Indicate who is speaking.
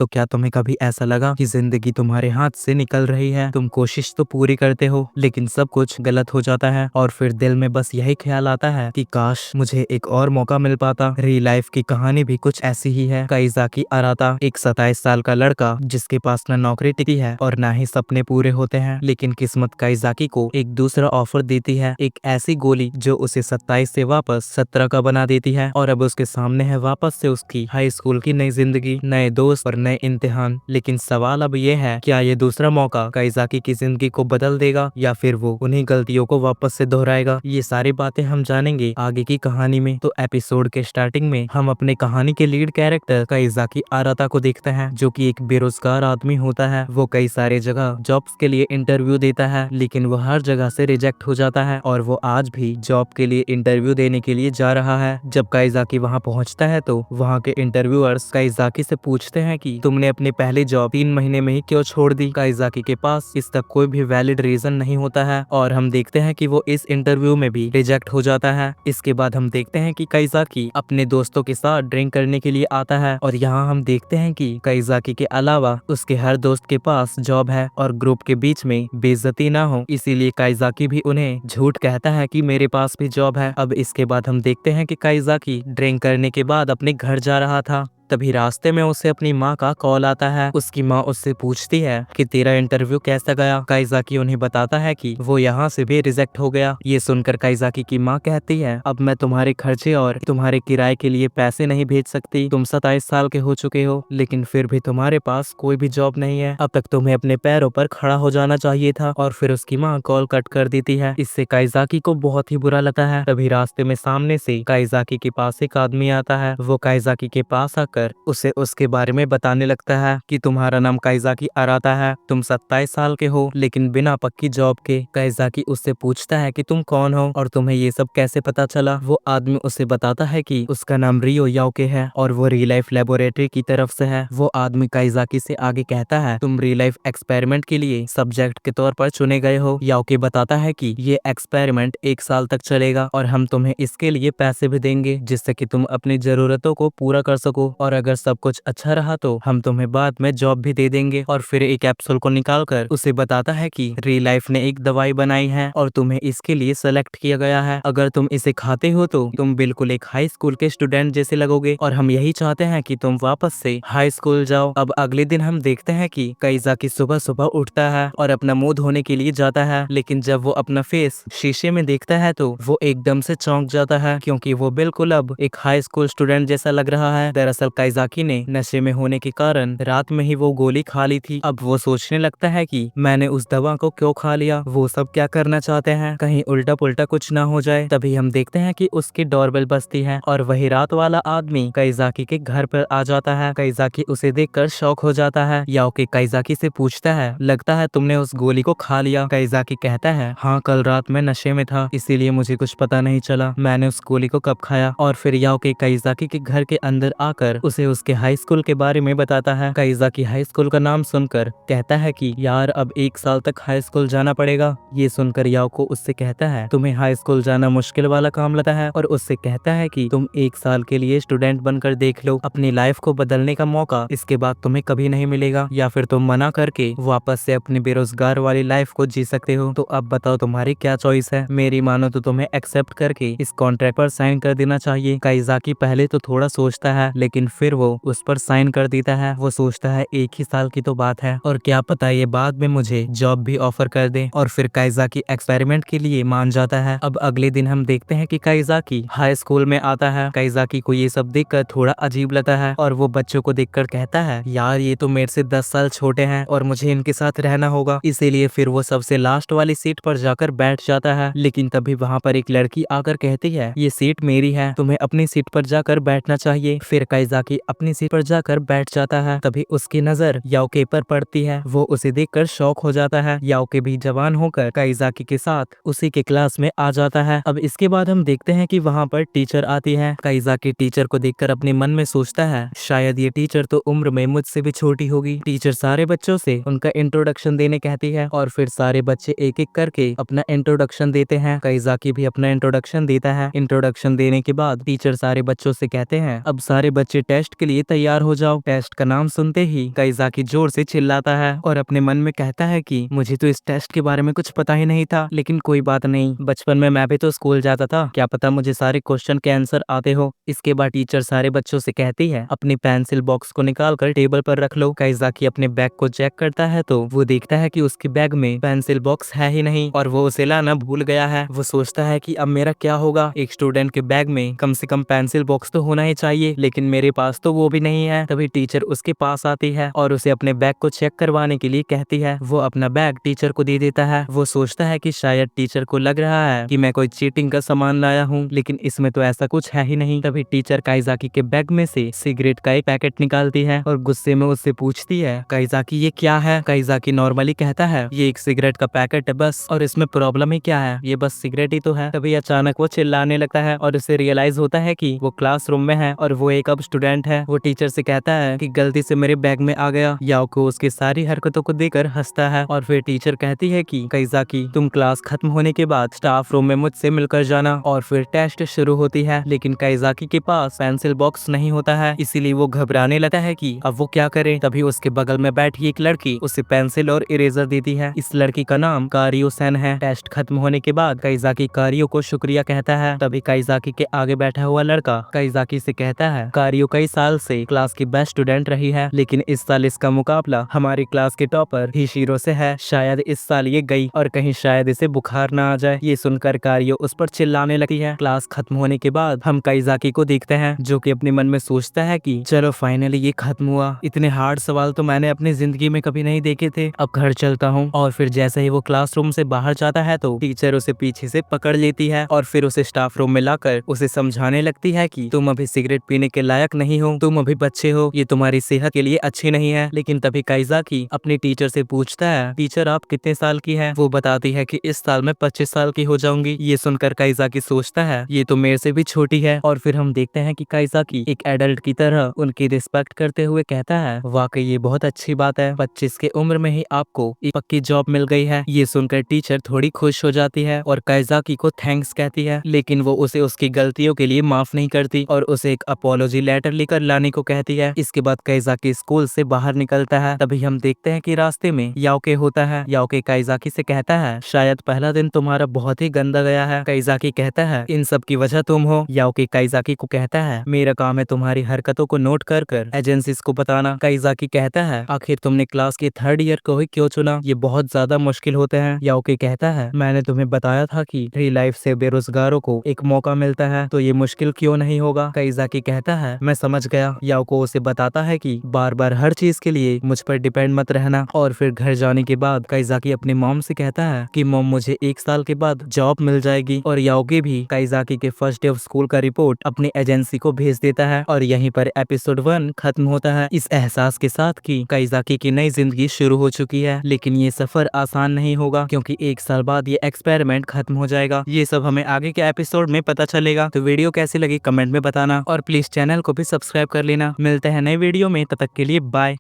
Speaker 1: तो क्या तुम्हें कभी ऐसा लगा कि जिंदगी तुम्हारे हाथ से निकल रही है? तुम कोशिश तो पूरी करते हो लेकिन सब कुछ गलत हो जाता है और फिर दिल में बस यही ख्याल आता है कि काश मुझे एक और मौका मिल पाता। रियल लाइफ की कहानी भी कुछ ऐसी ही है। काइजाकी अराता एक 27 साल का लड़का जिसके पास न नौकरी टिकी है और ना ही सपने पूरे होते हैं, लेकिन किस्मत काइजाकी को एक दूसरा ऑफर देती है, एक ऐसी गोली जो उसे 27 से वापस 17 का बना देती है। और अब उसके सामने है वापस से उसकी हाई स्कूल की नई जिंदगी, नए दोस्त और नए इम्तिहान। लेकिन सवाल अब ये है, क्या ये दूसरा मौका काइजाकी की जिंदगी को बदल देगा या फिर वो उन्हीं गलतियों को वापस से दोहराएगा? ये सारी बातें हम जानेंगे आगे की कहानी में। तो एपिसोड के स्टार्टिंग में हम अपने कहानी के लीड कैरेक्टर काइजाकी अराता को देखते हैं, जो कि एक बेरोजगार आदमी होता है। वो कई सारे जगह जॉब्स के लिए इंटरव्यू देता है लेकिन वो हर जगह से रिजेक्ट हो जाता है और वो आज भी जॉब के लिए इंटरव्यू देने के लिए जा रहा है। जब काइजाकी वहाँ पहुँचता है तो वहाँ के इंटरव्यूअर्स काइजाकी से पूछते हैं कि तुमने अपनी पहली जॉब 3 महीने में ही क्यों छोड़ दी? काइजाकी के पास इस तक कोई भी वैलिड रीजन नहीं होता है और हम देखते हैं कि वो इस इंटरव्यू में भी रिजेक्ट हो जाता है। इसके बाद हम देखते हैं कि काइजाकी अपने दोस्तों के साथ ड्रिंक करने के लिए आता है और यहाँ हम देखते हैं कि काइजाकी के अलावा उसके हर दोस्त के पास जॉब है और ग्रुप के बीच में बेइज्जती ना हो, इसीलिए काइजाकी भी उन्हें झूठ कहता है कि मेरे पास भी जॉब है। अब इसके बाद हम देखते हैं कि काइजाकी ड्रिंक करने के बाद अपने घर जा रहा था, तभी रास्ते में उसे अपनी माँ का कॉल आता है। उसकी माँ उससे पूछती है कि तेरा इंटरव्यू कैसा गया? काइजाकी उन्हें बताता है कि वो यहाँ से भी रिजेक्ट हो गया। ये सुनकर काइजाकी की माँ कहती है, अब मैं तुम्हारे खर्चे और तुम्हारे किराए के लिए पैसे नहीं भेज सकती। तुम 27 साल के हो चुके हो लेकिन फिर भी तुम्हारे पास कोई भी जॉब नहीं है। अब तक तुम्हें अपने पैरों पर खड़ा हो जाना चाहिए था। और फिर उसकी माँ कॉल कट कर देती है। इससे काइजाकी को बहुत ही बुरा लगता है। तभी रास्ते में सामने से काइजाकी के पास एक आदमी आता है। वो काइजाकी के पास आकर उसे उसके बारे में बताने लगता है कि तुम्हारा नाम काइजाकी अराता है, तुम 27 साल के हो लेकिन बिना पक्की जॉब के। काइजाकी उससे पूछता है कि तुम कौन हो और तुम्हें ये सब कैसे पता चला? वो आदमी उसे बताता है कि उसका नाम रियो याओके है और वो रियल लाइफ लेबोरेटरी की तरफ से है। वो आदमी काइजाकी से आगे कहता है, तुम रियल लाइफ एक्सपेरिमेंट के लिए सब्जेक्ट के तौर पर चुने गए हो। याओके बताता है कि ये एक्सपेरिमेंट 1 साल तक चलेगा और हम तुम्हें इसके लिए पैसे भी देंगे जिससे कि तुम अपनी जरूरतों को पूरा कर सको, और अगर सब कुछ अच्छा रहा तो हम तुम्हें बाद में जॉब भी दे देंगे। और फिर एक कैप्सूल को निकालकर उसे बताता है कि रियल लाइफ ने एक दवाई बनाई है और तुम्हें इसके लिए सेलेक्ट किया गया है। अगर तुम इसे खाते हो तो तुम बिल्कुल एक हाई स्कूल के स्टूडेंट जैसे लगोगे और हम यही चाहते हैं कि तुम वापस से हाई स्कूल जाओ। अब अगले दिन हम देखते हैं कि काइजाकी सुबह सुबह उठता है और अपना मुंह धोने के लिए जाता है, लेकिन जब वो अपना फेस शीशे में देखता है तो वो एकदम से चौंक जाता है क्योंकि वो बिल्कुल अब एक हाई स्कूल स्टूडेंट जैसा लग रहा है। दरअसल काइजाकी ने नशे में होने के कारण रात में ही वो गोली खा ली थी। अब वो सोचने लगता है कि मैंने उस दवा को क्यों खा लिया, वो सब क्या करना चाहते हैं, कहीं उल्टा पुल्टा कुछ ना हो जाए। तभी हम देखते हैं कि उसकी डोरबेल बजती है और वही रात वाला आदमी काइजाकी के घर पर आ जाता है। काइजाकी उसे देखकर शॉक हो जाता है। याओके काइजाकी से पूछता है, लगता है तुमने उस गोली को खा लिया? काइजाकी कहता है, हाँ, कल रात मैं नशे में था इसीलिए मुझे कुछ पता नहीं चला मैंने उस गोली को कब खाया। और फिर याओके काइजाकी के घर के अंदर आकर उसे उसके हाई स्कूल के बारे में बताता है। काइजाकी हाई स्कूल का नाम सुनकर कहता है कि यार अब 1 साल तक हाई स्कूल जाना पड़ेगा। ये सुनकर याओको उससे कहता है, तुम्हें हाई स्कूल जाना मुश्किल वाला काम लगता है, और उससे कहता है कि तुम 1 साल के लिए स्टूडेंट बनकर देख लो, अपनी लाइफ को बदलने का मौका इसके बाद तुम्हें कभी नहीं मिलेगा, या फिर तुम मना करके वापस से अपनी बेरोजगार वाली लाइफ को जी सकते हो। तो अब बताओ तुम्हारी क्या चॉइस है? मेरी मानो तो तुम्हें एक्सेप्ट करके इस कॉन्ट्रैक्ट पर साइन कर देना चाहिए। काइजाकी पहले तो थोड़ा सोचता है लेकिन फिर वो उस पर साइन कर देता है। वो सोचता है 1 ही साल की तो बात है और क्या पता ये बाद में मुझे जॉब भी ऑफर कर दे, और फिर काइजाकी एक्सपेरिमेंट के लिए मान जाता है। अब अगले दिन हम देखते हैं कि काइजाकी हाई स्कूल में आता है। काइजाकी को ये सब देखकर थोड़ा अजीब लगता है और वो बच्चों को देखकर कहता है, यार ये तो मेरे से 10 साल छोटे हैं और मुझे इनके साथ रहना होगा। इसीलिए फिर वो सबसे लास्ट वाली सीट पर जाकर बैठ जाता है। लेकिन तभी वहाँ पर एक लड़की आकर कहती है, ये सीट मेरी है, तुम्हें अपनी सीट पर जाकर बैठना चाहिए। फिर काइजाकी अपनी सीट पर जाकर बैठ जाता है। तभी उसकी नजर याओके पर पड़ती है। वो उसे देखकर शॉक हो जाता है। याओके भी जवान होकर काइजाकी के साथ उसी के क्लास में आ जाता है। अब इसके बाद हम देखते हैं कि वहाँ पर टीचर आती है। काइजाकी टीचर को देखकर अपने मन में सोचता है, शायद ये टीचर तो उम्र में मुझसे भी छोटी होगी। टीचर सारे बच्चों से उनका इंट्रोडक्शन देने कहती है और फिर सारे बच्चे एक एक करके अपना इंट्रोडक्शन देते हैं। काइजाकी भी अपना इंट्रोडक्शन देता है। इंट्रोडक्शन देने के बाद टीचर सारे बच्चों से कहते हैं, अब सारे बच्चे टेस्ट के लिए तैयार हो जाओ। टेस्ट का नाम सुनते ही काइजाकी जोर से चिल्लाता है और अपने मन में कहता है कि मुझे तो इस टेस्ट के बारे में कुछ पता ही नहीं था, लेकिन कोई बात नहीं, बचपन में मैं भी तो स्कूल जाता था, क्या पता मुझे सारे क्वेश्चन के आंसर आते हो। इसके बाद टीचर सारे बच्चों से कहती है अपनी पेंसिल बॉक्स को निकाल कर टेबल पर रख लो। काइजाकी अपने बैग को चेक करता है तो वो देखता है कि उसके बैग में पेंसिल बॉक्स है ही नहीं और वो उसे लाना भूल गया है। वो सोचता है कि अब मेरा क्या होगा, एक स्टूडेंट के बैग में कम से कम पेंसिल बॉक्स तो होना ही चाहिए, लेकिन मेरे पास तो वो भी नहीं है। तभी टीचर उसके पास आती है और उसे अपने बैग को चेक करवाने के लिए कहती है। वो अपना बैग टीचर को दे देता है। वो सोचता है कि शायद टीचर को लग रहा है कि मैं कोई चीटिंग का सामान लाया हूँ, लेकिन इसमें तो ऐसा कुछ है ही नहीं। तभी टीचर काइजाकी के बैग में से सिगरेट का एक पैकेट निकालती है और गुस्से में उससे पूछती है काइजाकी ये क्या है। काइजाकी नॉर्मली कहता है ये एक सिगरेट का पैकेट है बस, और इसमें प्रॉब्लम ही क्या है, ये बस सिगरेट ही तो है। तभी अचानक वो चिल्लाने लगता है और उसे रियलाइज होता है कि वो क्लासरूम में है और वो एक अब स्टूडेंट है। वो टीचर से कहता है कि गलती से मेरे बैग में आ गया। याओको उसकी सारी हरकतों को देखकर हंसता है और फिर टीचर कहती है कि काइजाकी तुम क्लास खत्म होने के बाद स्टाफ रूम में मुझसे मिलकर जाना। और फिर टेस्ट शुरू होती है, लेकिन काइजाकी के पास पेंसिल बॉक्स नहीं होता है, इसीलिए वो घबराने लगता है कि अब वो क्या करे। तभी उसके बगल में बैठी एक लड़की उसे पेंसिल और इरेजर देती है। इस लड़की का नाम कारियो सेन है। टेस्ट खत्म होने के बाद काइजाकी कारियो को शुक्रिया कहता है। तभी काइजाकी के आगे बैठा हुआ लड़का काइजाकी से कहता है कारियो कई साल से क्लास की बेस्ट स्टूडेंट रही है, लेकिन इस साल इसका मुकाबला हमारी क्लास के टॉपर हिशिरो से है। शायद इस साल ये गई और कहीं शायद इसे बुखार ना आ जाए। ये सुनकर कारियो उस पर चिल्लाने लगती है। क्लास खत्म होने के बाद हम काइजाकी को देखते हैं जो कि अपने मन में सोचता है कि चलो फाइनली ये खत्म हुआ, इतने हार्ड सवाल तो मैंने अपनी जिंदगी में कभी नहीं देखे थे, अब घर चलता हूँ। और फिर जैसे ही वो क्लासरूम से बाहर जाता है तो टीचर उसे पीछे से पकड़ लेती है और फिर उसे स्टाफ रूम में लाकर उसे समझाने लगती है कि तुम अभी सिगरेट पीने के लायक नहीं हो, तुम अभी बच्चे हो, ये तुम्हारी सेहत के लिए अच्छी नहीं है। लेकिन तभी काइजाकी अपने टीचर से पूछता है टीचर आप कितने साल की है। वो बताती है कि इस साल मैं 25 साल की हो जाऊंगी। ये सुनकर काइजाकी सोचता है ये तो मेरे से भी छोटी है। और फिर हम देखते हैं कि काइजाकी एक एडल्ट की तरह उनकी रिस्पेक्ट करते हुए कहता है वाकई ये बहुत अच्छी बात है, 25 की उम्र में ही आपको एक पक्की जॉब मिल गई है। ये सुनकर टीचर थोड़ी खुश हो जाती है और काइजाकी को थैंक्स कहती है, लेकिन वो उसे उसकी गलतियों के लिए माफ नहीं करती और उसे एक अपोलॉजी लेटर लेकर लाने को कहती है। इसके बाद काइजाकी स्कूल से बाहर निकलता है। तभी हम देखते हैं कि रास्ते में याओके होता है। याओके काइजाकी से कहता है शायद पहला दिन तुम्हारा बहुत ही गंदा गया है। काइजाकी कहता है इन सब की वजह तुम हो। याओके काइजाकी को कहता है मेरा काम है तुम्हारी हरकतों को नोट कर कर एजेंसीज को बताना। काइजाकी कहता है आखिर तुमने क्लास के थर्ड ईयर को ही क्यों चुना, ये बहुत ज्यादा मुश्किल होते हैं। याओके कहता है मैंने तुम्हें बताया था कि फ्री लाइफ से बेरोजगारों को एक मौका मिलता है, तो ये मुश्किल क्यों नहीं होगा। काइजाकी कहता है मैं समझ गया। याओको उसे बताता है कि बार बार हर चीज के लिए मुझ पर डिपेंड मत रहना। और फिर घर जाने के बाद काइजाकी अपनी मॉम से कहता है कि मॉम मुझे 1 साल के बाद जॉब मिल जाएगी। और याओके भी काइजाकी के फर्स्ट डे ऑफ स्कूल का रिपोर्ट अपनी एजेंसी को भेज देता है। और यहीं पर एपिसोड 1 खत्म होता है, इस एहसास के साथ कि काइजाकी की नई जिंदगी शुरू हो चुकी है। लेकिन ये सफर आसान नहीं होगा क्योंकि 1 साल बाद ये एक्सपेरिमेंट खत्म हो जाएगा। ये सब हमें आगे के एपिसोड में पता चलेगा। तो वीडियो कैसी लगी कमेंट में बताना और प्लीज चैनल को भी सब्सक्राइब कर लेना। मिलते हैं नए वीडियो में, तब तक के लिए बाय।